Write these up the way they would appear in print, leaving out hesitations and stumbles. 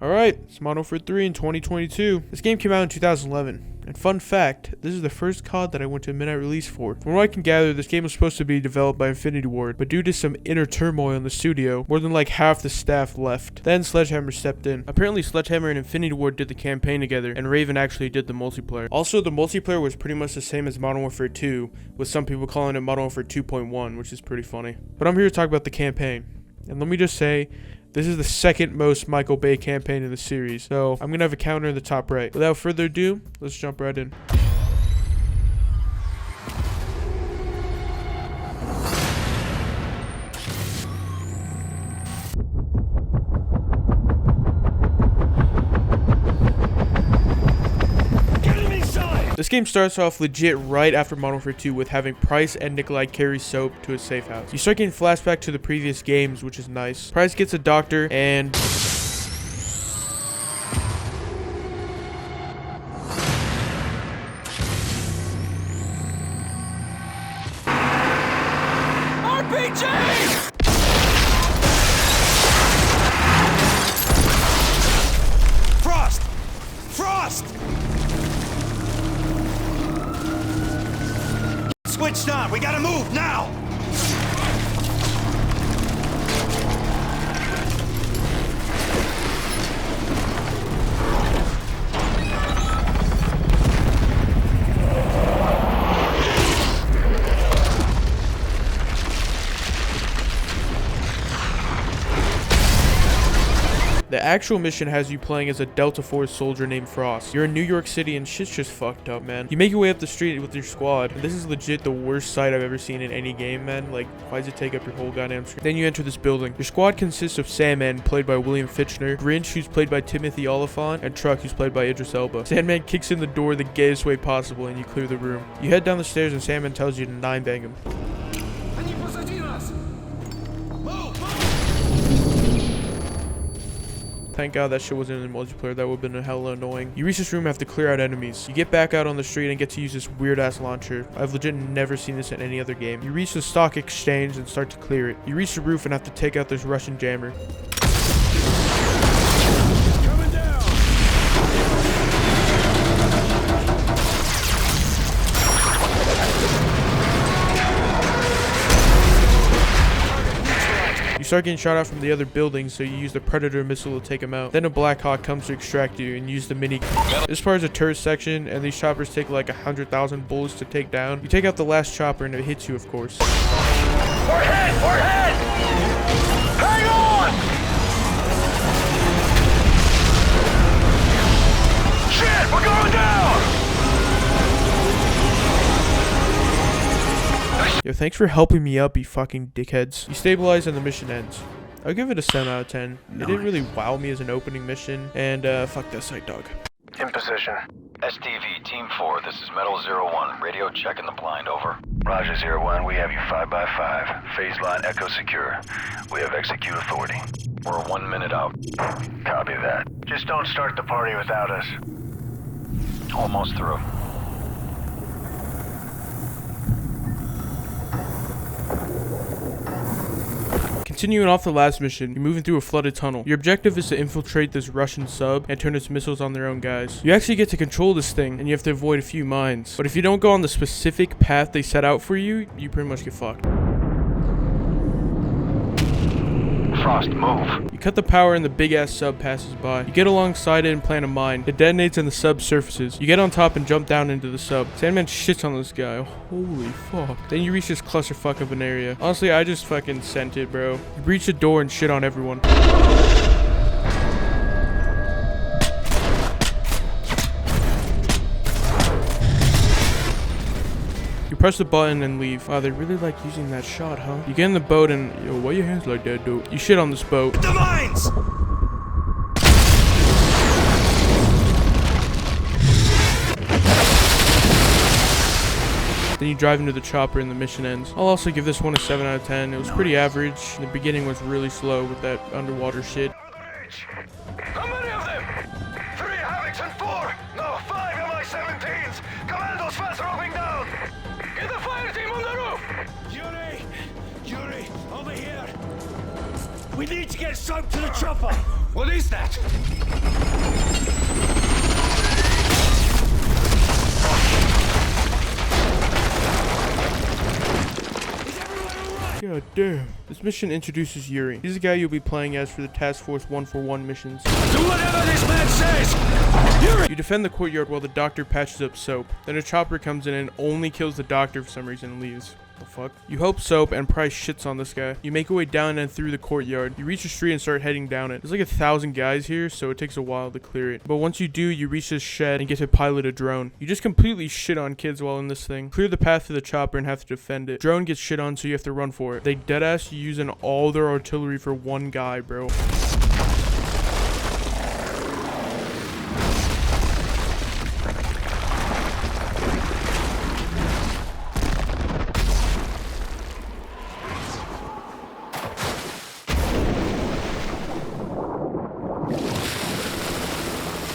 Alright, it's Modern Warfare 3 in 2022. This game came out in 2011. And fun fact, this is the first COD that I went to a midnight release for. From what I can gather, this game was supposed to be developed by Infinity Ward, but due to some inner turmoil in the studio, more than like half the staff left. Then Sledgehammer stepped in. Apparently Sledgehammer and Infinity Ward did the campaign together, and Raven actually did the multiplayer. Also, the multiplayer was pretty much the same as Modern Warfare 2, with some people calling it Modern Warfare 2.1, which is pretty funny. But I'm here to talk about the campaign. And let me just say, this is the second most Michael Bay campaign in the series, so I'm gonna have a counter in the top right. Without further ado, let's jump right in. This game starts off legit right after Modern Warfare 2 with having Price and Nikolai carry Soap to his safe house. You start getting flashback to the previous games, which is nice. Price gets a doctor and... Switched on. We gotta move now. The actual mission has you playing as a Delta Force soldier named Frost. You're in New York City and shit's just fucked up, man. You make your way up the street with your squad, and this is legit the worst sight I've ever seen in any game, man. Like, why does it take up your whole goddamn screen? Then you enter this building. Your squad consists of Sandman, played by William Fichtner, Grinch, who's played by Timothy Oliphant, and Truck, who's played by Idris Elba. Sandman kicks in the door the gayest way possible, and you clear the room. You head down the stairs, and Sandman tells you to 9-bang him. Thank God that shit wasn't in the multiplayer. That would have been hella annoying. You reach this room and have to clear out enemies. You get back out on the street and get to use this weird ass launcher. I've legit never seen this in any other game. You reach the stock exchange and start to clear it. You reach the roof and have to take out this Russian jammer. Coming down. You start getting shot out from the other buildings, so you use the Predator missile to take them out. Then a Black Hawk comes to extract you and use the mini. This part is a turret section, and these choppers take like 100,000 bullets to take down. You take out the last chopper and it hits you, of course. We're hit! We're hit! Hang on! Shit! We're going down! Yo, thanks for helping me up, you fucking dickheads. You stabilize and the mission ends. I'll give it a 7 out of 10. It didn't really wow me as an opening mission, and fuck that sight dog. In position. STV, Team 4, this is Metal 01. Radio check in the blind, over. Roger 01, we have you 5x5. Phase line echo secure. We have execute authority. We're 1 minute out. Copy that. Just don't start the party without us. Almost through. Continuing off the last mission, you're moving through a flooded tunnel. Your objective is to infiltrate this Russian sub and turn its missiles on their own guys. You actually get to control this thing, and you have to avoid a few mines. But if you don't go on the specific path they set out for you, you pretty much get fucked. Frost, move. You cut the power and the big ass sub passes by. You get alongside it and plant a mine. It detonates and the sub surfaces. You get on top and jump down into the sub. Sandman shits on this guy. Holy fuck. Then you reach this clusterfuck of an area. Honestly, I just fucking sent it, bro. You breach the door and shit on everyone. You press the button and leave. Wow, they really like using that shot, huh? You get in the boat and... Yo, why your hands like that, dude? You shit on this boat. The mines! Then you drive into the chopper and the mission ends. I'll also give this one a 7 out of 10. It was pretty average. The beginning was really slow with that underwater shit. How many of them? 3 Havocs and 4! No, 5 MI-17s! Commandos fast roping down! Get the fire team on the roof! Yuri! Over here! We need to get Soap to the chopper! What is that? God damn. This mission introduces Yuri. He's the guy you'll be playing as for the Task Force 141 missions. Do whatever this man says! Yuri! You defend the courtyard while the doctor patches up Soap. Then a chopper comes in and only kills the doctor for some reason and leaves. The fuck? You help Soap and Price shits on this guy. You make your way down and through the courtyard. You reach the street and start heading down it. There's like 1,000 guys here, so it takes a while to clear it. But once you do, you reach this shed and get to pilot a drone. You just completely shit on kids while in this thing. Clear the path to the chopper and have to defend it. Drone gets shit on, so you have to run for it. They deadass you using all their artillery for one guy, bro.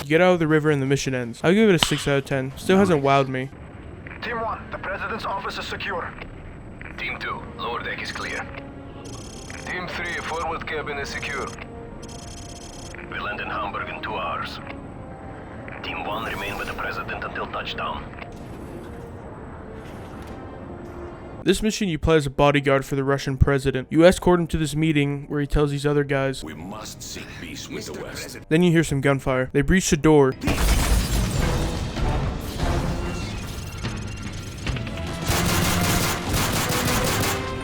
Get out of the river and the mission ends. I'll give it a 6 out of 10. Still hasn't wowed me. Team 1, the President's office is secure. Team 2, lower deck is clear. Team 3, forward cabin is secure. We land in Hamburg in 2 hours. Team 1 remain with the President until touchdown. This mission you play as a bodyguard for the Russian president. You escort him to this meeting where he tells these other guys, We must seek peace with the West. Then you hear some gunfire. They breach the door.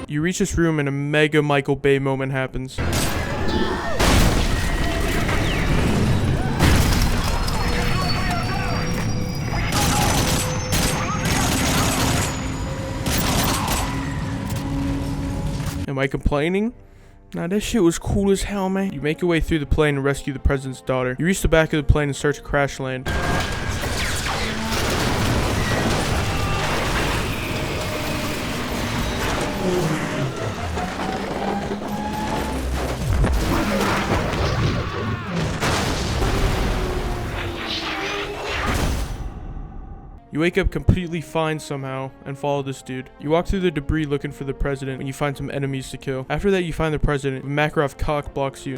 You reach this room and a mega Michael Bay moment happens. Am I complaining? Nah, that shit was cool as hell, man. You make your way through the plane and rescue the president's daughter. You reach the back of the plane and start to crash land. You wake up completely fine somehow and follow this dude. You walk through the debris looking for the president when you find some enemies to kill. After that, you find the president. Makarov cock blocks you.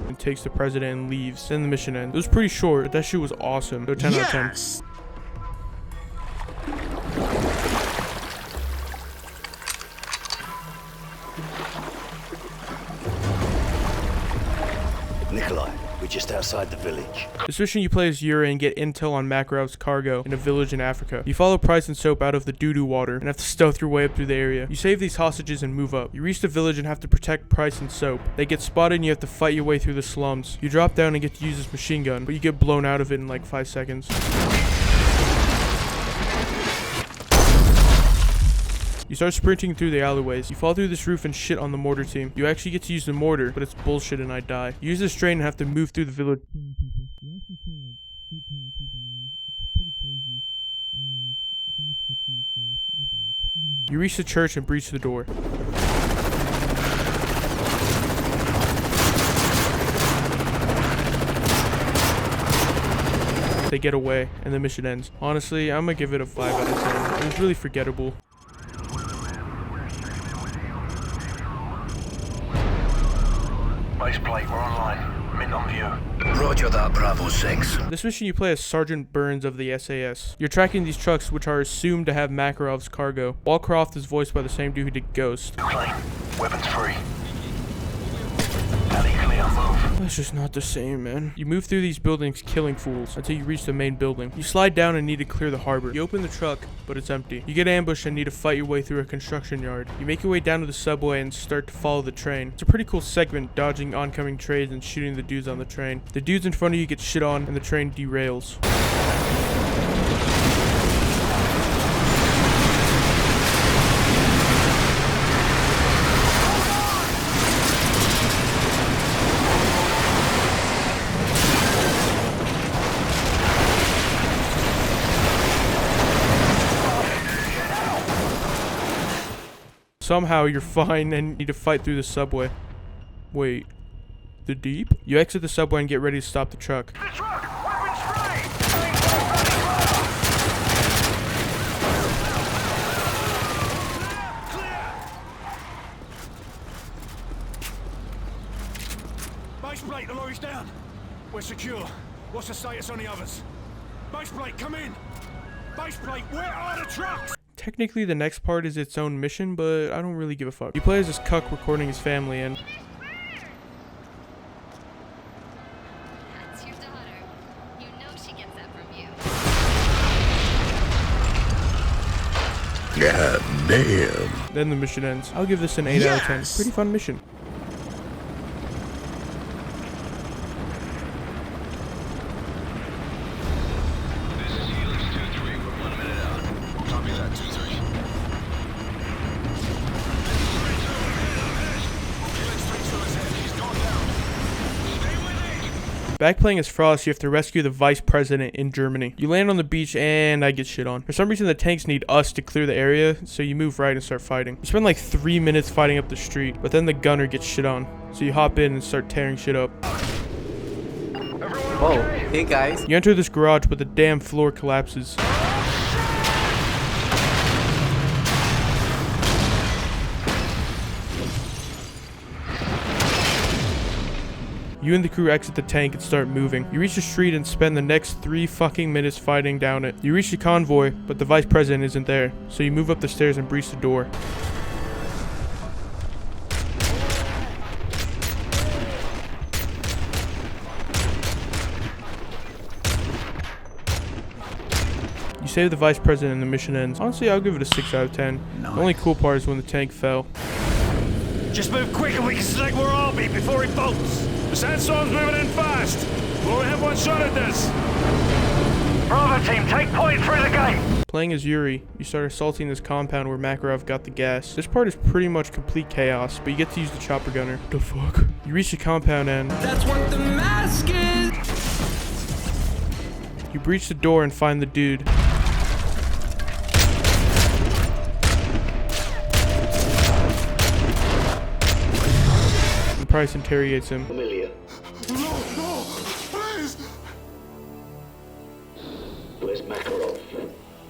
And takes the president and leaves. Then the mission ends. It was pretty short, but that shit was awesome. So 10 out of 10. Nikolai, we're just outside the village. This mission you play as Yuri and get intel on Makarov's cargo in a village in Africa. You follow Price and Soap out of the doo-doo water and have to stealth your way up through the area. You save these hostages and move up. You reach the village and have to protect Price and Soap. They get spotted and you have to fight your way through the slums. You drop down and get to use this machine gun, but you get blown out of it in like 5 seconds. You start sprinting through the alleyways. You fall through this roof and shit on the mortar team. You actually get to use the mortar, but it's bullshit and I die. You use this train and have to move through the village. You reach the church and breach the door. They get away and the mission ends. Honestly, I'm gonna give it a 5 out of 10. It was really forgettable. Base plate, we're online. Mint on view. Roger that, Bravo 6. This mission you play as Sergeant Burns of the SAS. You're tracking these trucks which are assumed to have Makarov's cargo. Walcroft is voiced by the same dude who did Ghost. Plane, weapons free. Alley clear, move. That's just not the same, man. You move through these buildings killing fools until you reach the main building. You slide down and need to clear the harbor. You open the truck, but it's empty. You get ambushed and need to fight your way through a construction yard. You make your way down to the subway and start to follow the train. It's a pretty cool segment, dodging oncoming trains and shooting the dudes on the train. The dudes in front of you get shit on and the train derails. Somehow you're fine and need to fight through the subway. Wait, the deep? You exit the subway and get ready to stop the truck. The truck, weapons free. Mate, the lorry's down. We're secure. What's the status on the others? Baseplate, come in! Baseplate, where are the trucks? Technically, the next part is its own mission, but I don't really give a fuck. You play as this cuck recording his family, and That's your daughter. You know she gets that from you. God damn. then the mission ends. I'll give this an 8 out of 10. Pretty fun mission. This is Helix 2-3. We're 1 minute out. Copy that, 2-3. Helix 3's still ahead. He's gone down. Stay with me. Back playing as Frost, you have to rescue the vice president in Germany. You land on the beach and I get shit on. For some reason the tanks need us to clear the area, so you move right and start fighting. You spend like 3 minutes fighting up the street, but then the gunner gets shit on. So you hop in and start tearing shit up. Oh, hey guys. You enter this garage, but the damn floor collapses. You and the crew exit the tank and start moving. You reach the street and spend the next 3 fucking minutes fighting down it. You reach the convoy, but the vice president isn't there. So you move up the stairs and breach the door. You save the vice president and the mission ends. Honestly, I'll give it a 6 out of 10. The only cool part is when the tank fell. Just move quick and we can select where I'll be before he bolts. The sandstorm's moving in fast. We'll only have one shot at this. Bravo team, take point through the gate. Playing as Yuri, you start assaulting this compound where Makarov got the gas. This part is pretty much complete chaos, but you get to use the chopper gunner. The fuck? You reach the compound and That's what the mask is. you breach the door and find the dude. And Price interrogates him. Familiar. No, please. Where's Makarov?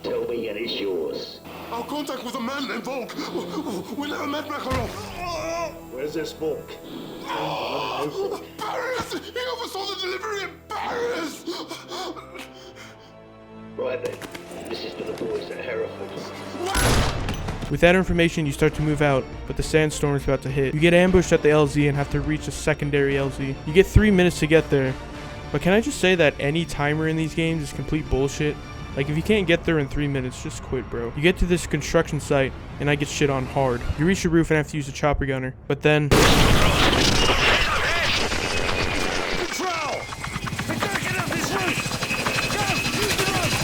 Tell me and it's yours. Our contact with a man named Volk. We never met Makarov. Where's this Volk? Paris! He oversaw the delivery in Paris! Right then. This is for the boys at Hereford. With that information, you start to move out, but the sandstorm is about to hit. You get ambushed at the LZ and have to reach a secondary LZ. You get 3 minutes to get there, but can I just say that any timer in these games is complete bullshit? Like, if you can't get there in 3 minutes, just quit, bro. You get to this construction site, and I get shit on hard. You reach the roof and have to use the chopper gunner, but then Control! We gotta get up this roof! Go! Use the roof!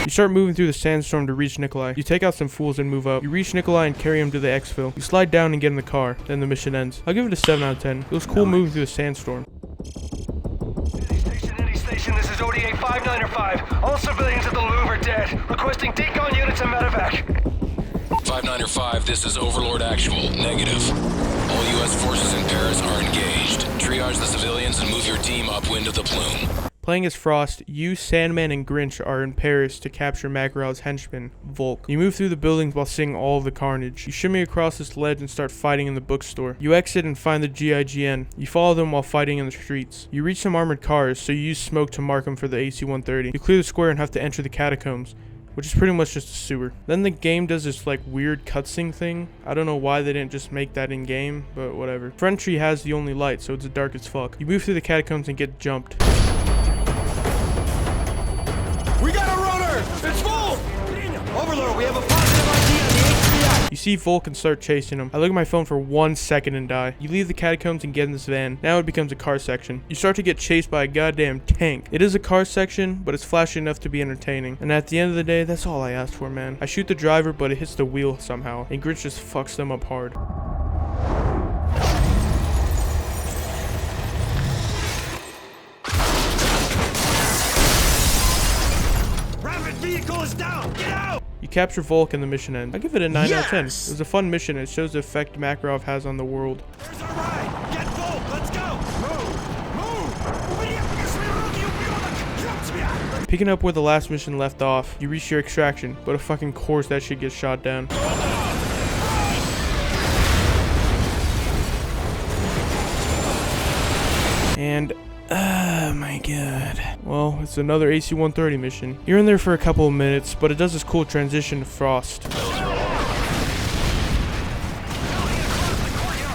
you start moving through the sandstorm to reach Nikolai. You take out some fools and move up. You reach Nikolai and carry him to the exfil. You slide down and get in the car. Then the mission ends. I'll give it a 7 out of 10. It was cool moving through the sandstorm. Any station, this is ODA 5905. All civilians at the Louvre are dead. Requesting decon units and medevac. 5905, this is Overlord Actual. Negative. All U.S. forces in Paris are engaged. Triage the civilians and move your team upwind of the plume. Playing as Frost, you, Sandman, and Grinch are in Paris to capture Makarov's henchman, Volk. You move through the buildings while seeing all of the carnage. You shimmy across this ledge and start fighting in the bookstore. You exit and find the GIGN. You follow them while fighting in the streets. You reach some armored cars, so you use smoke to mark them for the AC-130. You clear the square and have to enter the catacombs, which is pretty much just a sewer. Then the game does this like weird cutscene thing. I don't know why they didn't just make that in game, but whatever. Front tree has the only light, so it's dark as fuck. You move through the catacombs and get jumped. We got a runner! It's Volk! Overlord, we have a positive ID on the HPI. You see Volk and start chasing him. I look at my phone for 1 second and die. You leave the catacombs and get in this van. Now it becomes a car section. You start to get chased by a goddamn tank. It is a car section, but it's flashy enough to be entertaining. And at the end of the day, that's all I asked for, man. I shoot the driver, but it hits the wheel somehow, and Grinch just fucks them up hard. Rapid vehicle is down! Get out! You capture Volk and the mission ends. I give it a 9 out of 10. It was a fun mission. It shows the effect Makarov has on the world. Where's our ride? Get Volk! Let's go! Move! Picking up where the last mission left off, you reach your extraction, but of fucking course that shit gets shot down. my god. Well, it's another AC-130 mission. You're in there for a couple of minutes, but it does this cool transition to Frost.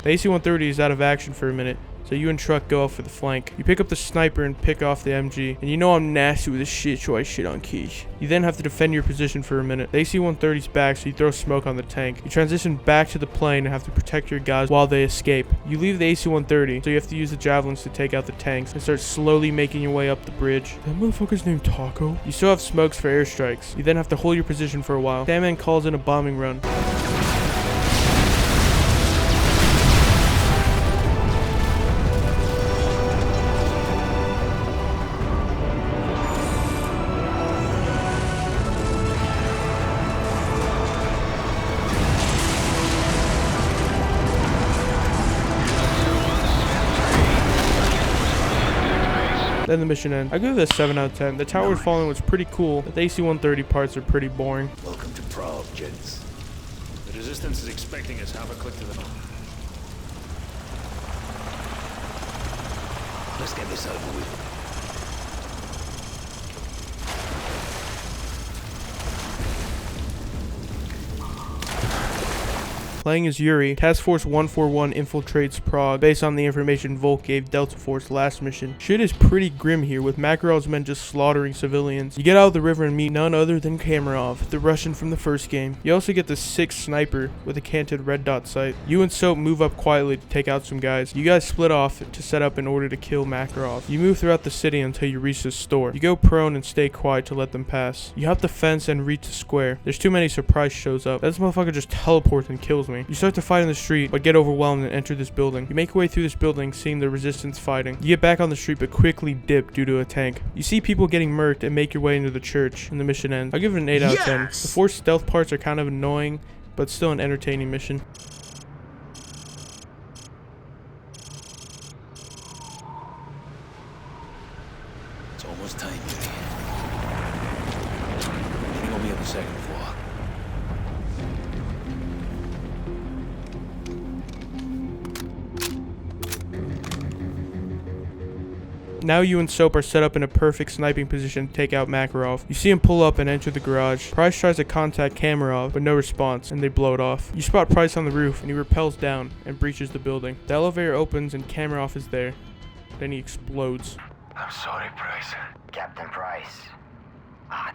The AC-130 is out of action for a minute, so you and Truck go out for the flank. You pick up the sniper and pick off the MG, and you know I'm nasty with this shit, so I shit on keys. You then have to defend your position for a minute. The AC-130's back, so you throw smoke on the tank. You transition back to the plane and have to protect your guys while they escape. You leave the AC-130, so you have to use the javelins to take out the tanks and start slowly making your way up the bridge. That motherfucker's named Taco. You still have smokes for airstrikes. You then have to hold your position for a while. Sandman calls in a bombing run. Then the mission ends. I give it a 7 out of 10. The tower falling was pretty cool, but the AC-130 parts are pretty boring. Welcome to Prague, gents. The Resistance is expecting us half a click to the north. Let's get this over with. Playing as Yuri, Task Force 141 infiltrates Prague based on the information Volk gave Delta Force last mission. Shit is pretty grim here, with Makarov's men just slaughtering civilians. You get out of the river and meet none other than Kamarov, the Russian from the first game. You also get the 6th sniper with a canted red dot sight. You and Soap move up quietly to take out some guys. You guys split off to set up in order to kill Makarov. You move throughout the city until you reach the store. You go prone and stay quiet to let them pass. You hop the fence and reach the square. There's too many, surprise shows up. This motherfucker just teleports and kills me. You start to fight in the street, but get overwhelmed and enter this building. You make your way through this building, seeing the resistance fighting. You get back on the street, but quickly dip due to a tank. You see people getting murked and make your way into the church, and the mission ends. I'll give it an 8 out of 10. The forced stealth parts are kind of annoying, but still an entertaining mission. It's almost time, Yuri. Waiting on me on the second floor. Now you and Soap are set up in a perfect sniping position to take out Makarov. You see him pull up and enter the garage. Price tries to contact Kamarov, but no response, and they blow it off. You spot Price on the roof, and he rappels down and breaches the building. The elevator opens and Kamarov is there. Then he explodes. I'm sorry, Price. Captain Price. Ад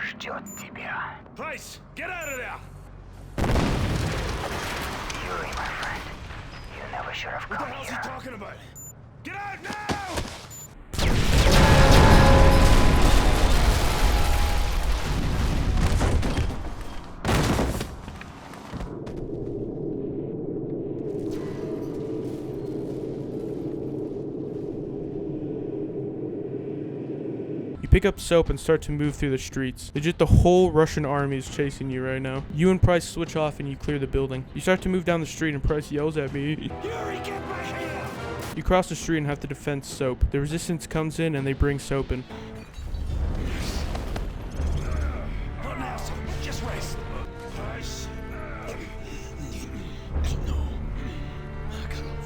ждет тебя. Price, get out of there! Yuri, my friend. You never should have What the come hell's he here. talking about? Get out now! You pick up Soap and start to move through the streets. Legit, the whole Russian army is chasing you right now. You and Price switch off and you clear the building. You start to move down the street and Price yells at me. Yuri, get back here! You cross the street and have to defend Soap. The resistance comes in and they bring Soap in. Not now, son. Just rest. Price. No. Makarov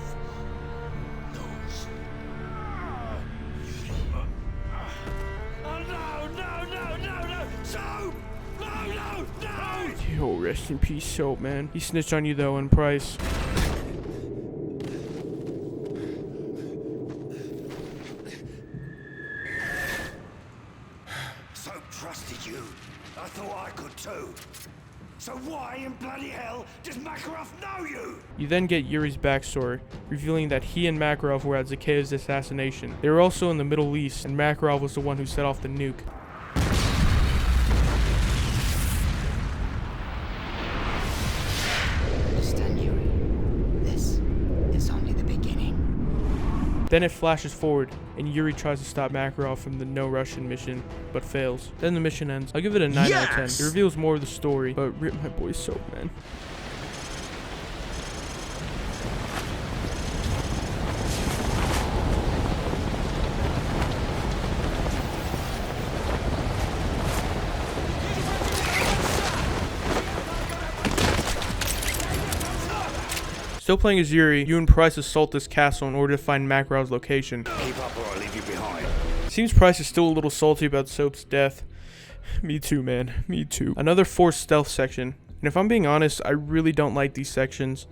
knows. Oh, no! Soap! No! Yo, rest in peace, Soap, man. He snitched on you though, and Price. Soap trusted you. I thought I could too. So why in bloody hell does Makarov know you? You then get Yuri's backstory, revealing that he and Makarov were at Zakhaev's assassination. They were also in the Middle East, and Makarov was the one who set off the nuke. Understand, Yuri. This is only the beginning. Then it flashes forward, and Yuri tries to stop Makarov from the no Russian mission, but fails. Then the mission ends. I'll give it a 9 out of 10. It reveals more of the story, but rip my boy Soap, man. Still playing as Yuri, you and Price assault this castle in order to find Makarov's location. Keep up or I'll leave you behind. Seems Price is still a little salty about Soap's death. Me too, man. Me too. Another forced stealth section. And if I'm being honest, I really don't like these sections.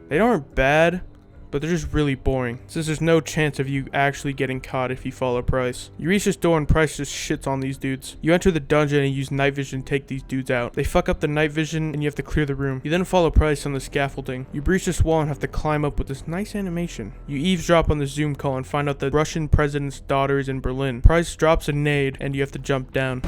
They aren't bad, but they're just really boring, since there's no chance of you actually getting caught if you follow Price. You reach this door and Price just shits on these dudes. You enter the dungeon and use night vision to take these dudes out. They fuck up the night vision and you have to clear the room. You then follow Price on the scaffolding. You breach this wall and have to climb up with this nice animation. You eavesdrop on the Zoom call and find out the Russian president's daughter is in Berlin. Price drops a nade and you have to jump down.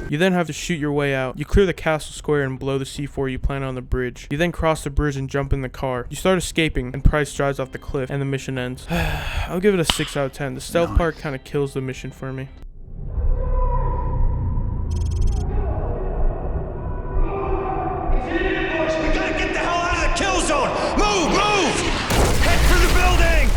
You then have to shoot your way out. You clear the castle square and blow the C4 you plant on the bridge. You then cross the bridge and jump in the car. You start escaping and Price drives off the cliff and the mission ends. I'll give it a 6 out of 10. The stealth part kind of kills the mission for me. We gotta get the hell out of the kill zone! Move! Head for the building!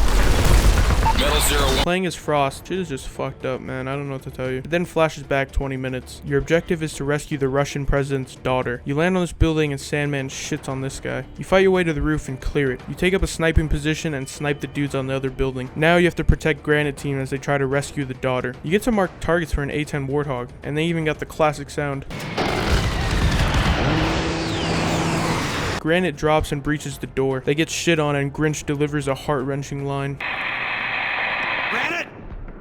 Metal 01. Playing as Frost, shit is just fucked up, man. I don't know what to tell you. It then flashes back 20 minutes. Your objective is to rescue the Russian president's daughter. You land on this building and Sandman shits on this guy. You fight your way to the roof and clear it. You take up a sniping position and snipe the dudes on the other building. Now you have to protect Granite Team as they try to rescue the daughter. You get to mark targets for an A-10 Warthog, and they even got the classic sound. Granite drops and breaches the door. They get shit on and Grinch delivers a heart-wrenching line.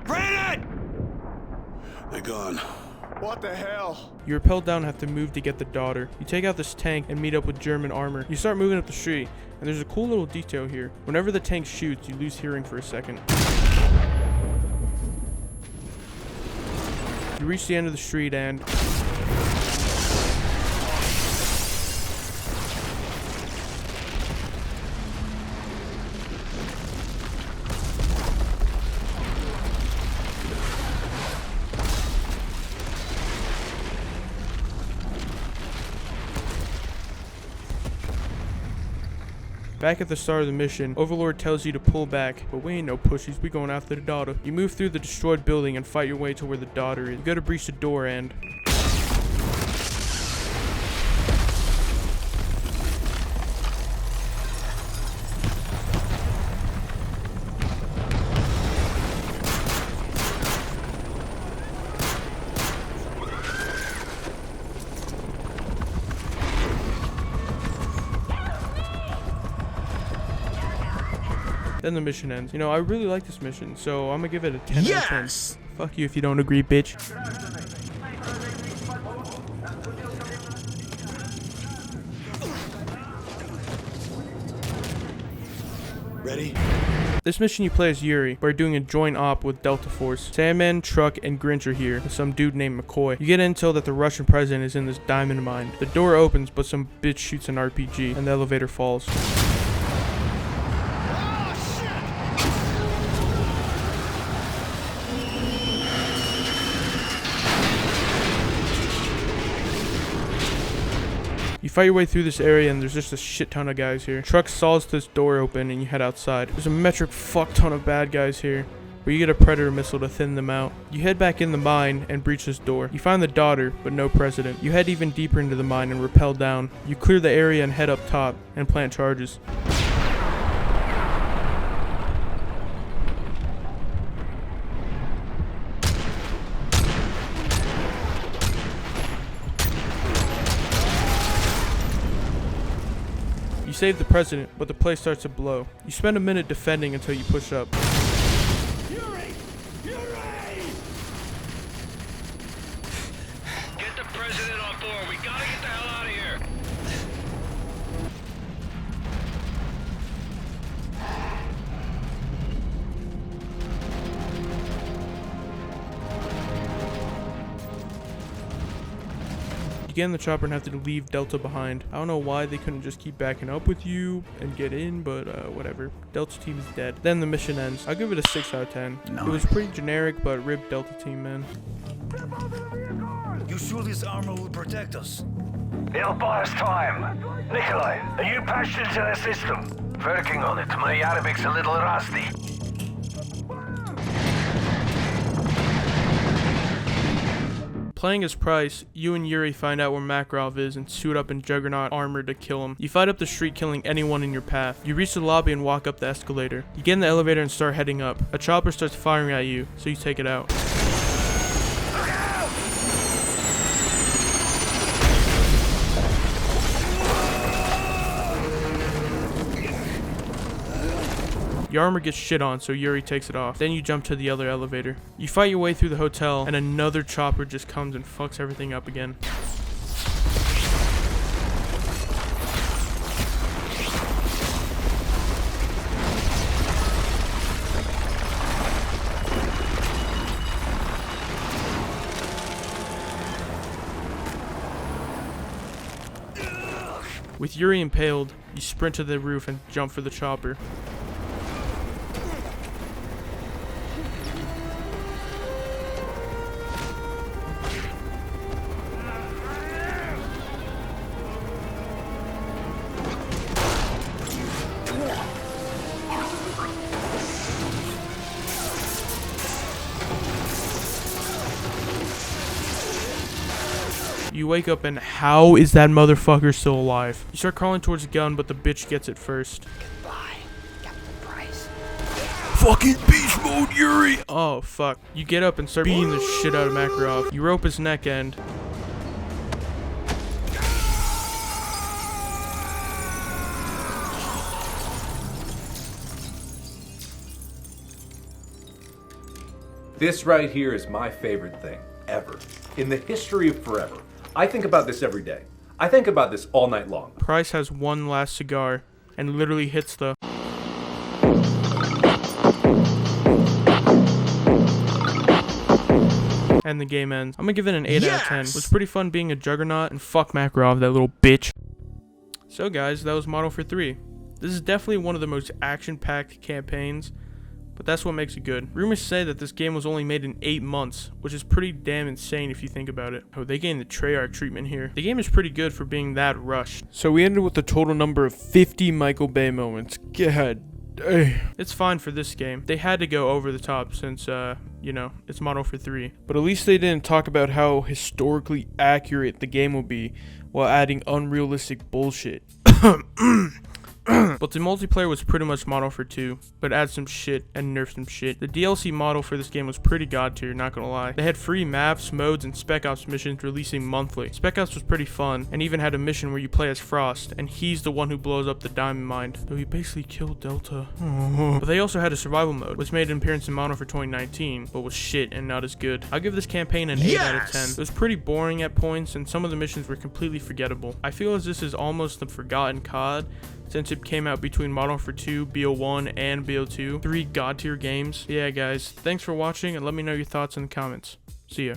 Granite! They're gone. What the hell? You rappel down and have to move to get the daughter. You take out this tank and meet up with German armor. You start moving up the street, and there's a cool little detail here. Whenever the tank shoots, you lose hearing for a second. You reach the end of the street and... Back at the start of the mission, Overlord tells you to pull back, but we ain't no pushies, we going after the daughter. You move through the destroyed building and fight your way to where the daughter is. You gotta breach the door and... Then the mission ends. You know, I really like this mission, so I'm gonna give it a 10 out of 10. Fuck you if you don't agree, bitch. Ready? This mission you play as Yuri, by doing a joint op with Delta Force. Sandman, Truck, and Grinch are here, with some dude named McCoy. You get intel that the Russian president is in this diamond mine. The door opens, but some bitch shoots an RPG, and the elevator falls. You fight your way through this area and there's just a shit ton of guys here. Truck saws this door open and you head outside. There's a metric fuck ton of bad guys here, but you get a predator missile to thin them out. You head back in the mine and breach this door. You find the daughter, but no president. You head even deeper into the mine and rappel down. You clear the area and head up top and plant charges. You save the president, but the place starts to blow. You spend a minute defending until you push up. Yuri! Yuri! Get the president on board. We gotta get the hell out of here. You get in the chopper and have to leave Delta behind. I don't know why they couldn't just keep backing up with you and get in, but whatever. Delta team is dead. Then the mission ends. I'll give it a 6 out of 10. It was pretty generic, but rip Delta team, man. You sure this armor will protect us? It'll buy us time. Nikolai, are you patched into the system? Working on it. My Arabic's a little rusty. Playing as Price, you and Yuri find out where Makarov is and suit up in Juggernaut armor to kill him. You fight up the street, killing anyone in your path. You reach the lobby and walk up the escalator. You get in the elevator and start heading up. A chopper starts firing at you, so you take it out. Your armor gets shit on, so Yuri takes it off. Then you jump to the other elevator. You fight your way through the hotel, and another chopper just comes and fucks everything up again. With Yuri impaled, you sprint to the roof and jump for the chopper. You wake up and how is that motherfucker still alive? You start crawling towards the gun, but the bitch gets it first. Goodbye, Captain Price. Fucking beast mode, Yuri! Oh, fuck. You get up and start beating the shit out of Makarov. You rope his neck end. This right here is my favorite thing, ever. In the history of forever. I think about this every day. I think about this all night long. Price has one last cigar and literally hits the... and the game ends. I'm gonna give it an 8 out of 10. It was pretty fun being a Juggernaut, and fuck Makarov, that little bitch. So guys, that was Model for 3. This is definitely one of the most action-packed campaigns, but that's what makes it good. Rumors say that this game was only made in 8 months, which is pretty damn insane if you think about it. Oh, they gained the Treyarch treatment here. The game is pretty good for being that rushed. So we ended with a total number of 50 Michael Bay moments. God. It's fine for this game. They had to go over the top since, you know, it's Model for 3. But at least they didn't talk about how historically accurate the game will be while adding unrealistic bullshit. But the multiplayer was pretty much Model for 2, but add some shit and nerf some shit. The DLC model for this game was pretty god tier, not gonna lie. They had free maps, modes, and Spec Ops missions releasing monthly. Spec Ops was pretty fun, and even had a mission where you play as Frost, and he's the one who blows up the Diamond Mine, though he basically killed Delta. But they also had a survival mode, which made an appearance in Model for 2019, but was shit and not as good. I'll give this campaign an 8 out of 10. It was pretty boring at points, and some of the missions were completely forgettable. I feel as this is almost the forgotten COD, since it came out between Model for 2, BO1, and BO2. 3 god tier games. Yeah guys, thanks for watching and let me know your thoughts in the comments. See ya.